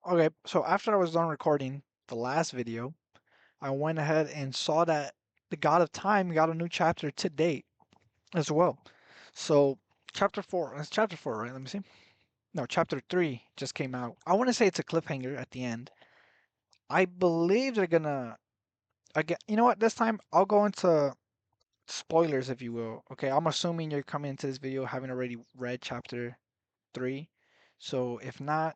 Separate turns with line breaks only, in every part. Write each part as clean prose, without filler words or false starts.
Okay, so after I was done recording the last video, I went ahead and saw that the God of Time got a new chapter today as well. So chapter four, it's chapter four, right? Let me see. No, chapter three just came out. I want to say it's a cliffhanger at the end. I believe they're gonna. Again, you know what? This time I'll go into spoilers, if you will. Okay, I'm assuming you're coming into this video having already read chapter three. So if not,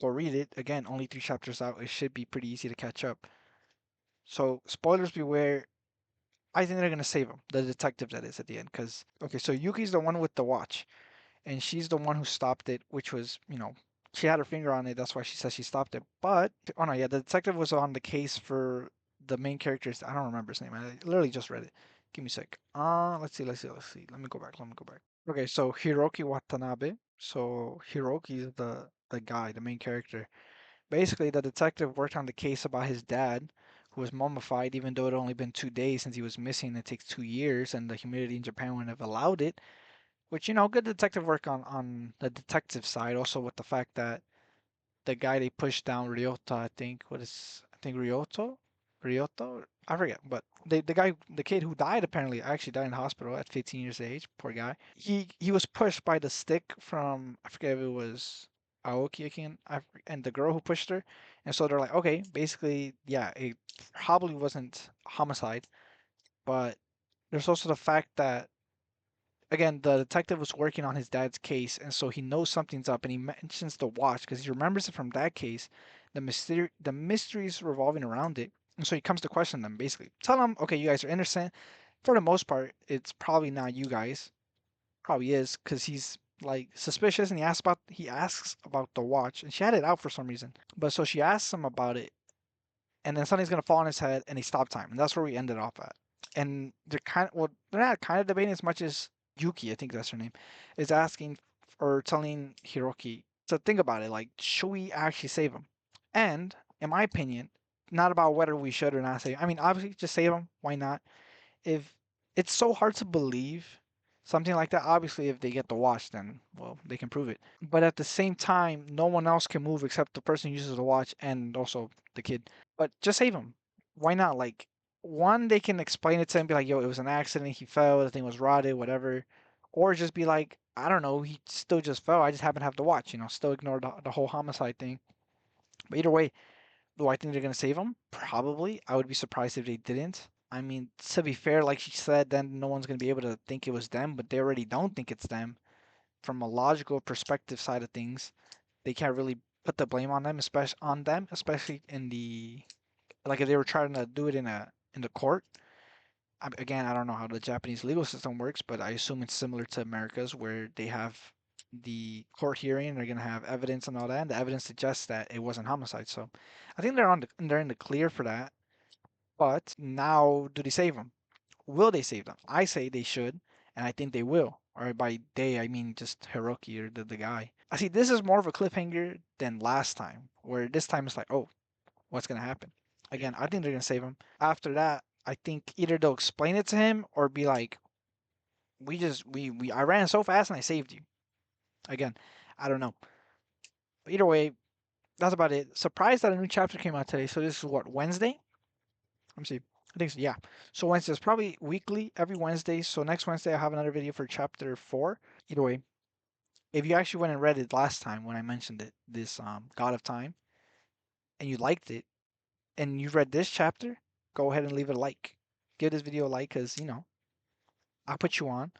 go read it. Again, only three chapters out. It should be pretty easy to catch up. So spoilers beware. I think they're gonna save him, the detective that is at the end. Cause okay, so Yuki's the one with the watch, and she's the one who stopped it, which was she had her finger on it. That's why she says she stopped it. But oh no, yeah, the detective was on the case for the main characters. I don't remember his name. I literally just read it. Give me a sec. Let's see. Let me go back. Let me go back. Okay, so Hiroki Watanabe. So Hiroki is the guy, the main character. Basically, the detective worked on the case about his dad, who was mummified, even though it had only been 2 days since he was missing. It takes 2 years, and the humidity in Japan wouldn't have allowed it. Which, good detective work on the detective side. Also, with the fact that the guy they pushed down, Ryota, I think Ryoto? I forget, but the kid who died apparently actually died in the hospital at 15 years of age. Poor guy. He was pushed by the stick from I forget if it was Aoki again, and the girl who pushed her, and so they're like, okay, basically, yeah, it probably wasn't homicide, but there's also the fact that again, the detective was working on his dad's case, and so he knows something's up, and he mentions the watch because he remembers it from that case, the mysteries revolving around it, and so he comes to question them. Basically, tell them, okay, you guys are innocent. For the most part, it's probably not you guys. Probably is because he's like suspicious, and he asks about the watch, and she had it out for some reason. But so she asks him about it, and then something's gonna fall on his head, and they stop time, and that's where we ended off at. And they're not kind of debating as much as Yuki, I think that's her name, is asking or telling Hiroki to think about it. Like, should we actually save him? And in my opinion, not about whether we should or not save. I mean, obviously, just save him. Why not? If it's so hard to believe something like that, obviously, if they get the watch, then well, they can prove it. But at the same time, no one else can move except the person who uses the watch and also the kid. But just save him. Why not? Like, one, they can explain it to him, be like, yo, it was an accident, he fell, the thing was rotted, whatever. Or just be like, I don't know, he still just fell, I just happen to have the watch, still ignore the whole homicide thing. But either way, do I think they're gonna save him? Probably. I would be surprised if they didn't. I mean, to be fair, like she said, then no one's gonna be able to think it was them, but they already don't think it's them. From a logical perspective side of things, they can't really put the blame especially in the like if they were trying to do it in the court. Again, I don't know how the Japanese legal system works, but I assume it's similar to America's, where they have the court hearing, they're gonna have evidence and all that, and the evidence suggests that it wasn't homicide. So, I think they're in the clear for that. But now, do they save them? Will they save them? I say they should, and I think they will. Or by they, I mean just Hiroki or the guy. I see this is more of a cliffhanger than last time, where this time it's like, oh, what's gonna happen? Again, I think they're gonna save him. After that, I think either they'll explain it to him or be like, we just we I ran so fast and I saved you. Again, I don't know. But either way, that's about it. Surprised that a new chapter came out today. So this is what, Wednesday? Let me see. I think so, yeah. So Wednesday is probably weekly, every Wednesday. So next Wednesday I'll have another video for chapter four. Either way, if you actually went and read it last time when I mentioned it, this God of Time, and you liked it, and you read this chapter, go ahead and leave it a like. Give this video a like because, I'll put you on.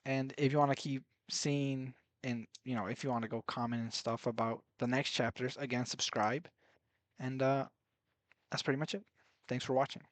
And if you want to keep seeing and, if you want to go comment and stuff about the next chapters, again, subscribe. And that's pretty much it. Thanks for watching.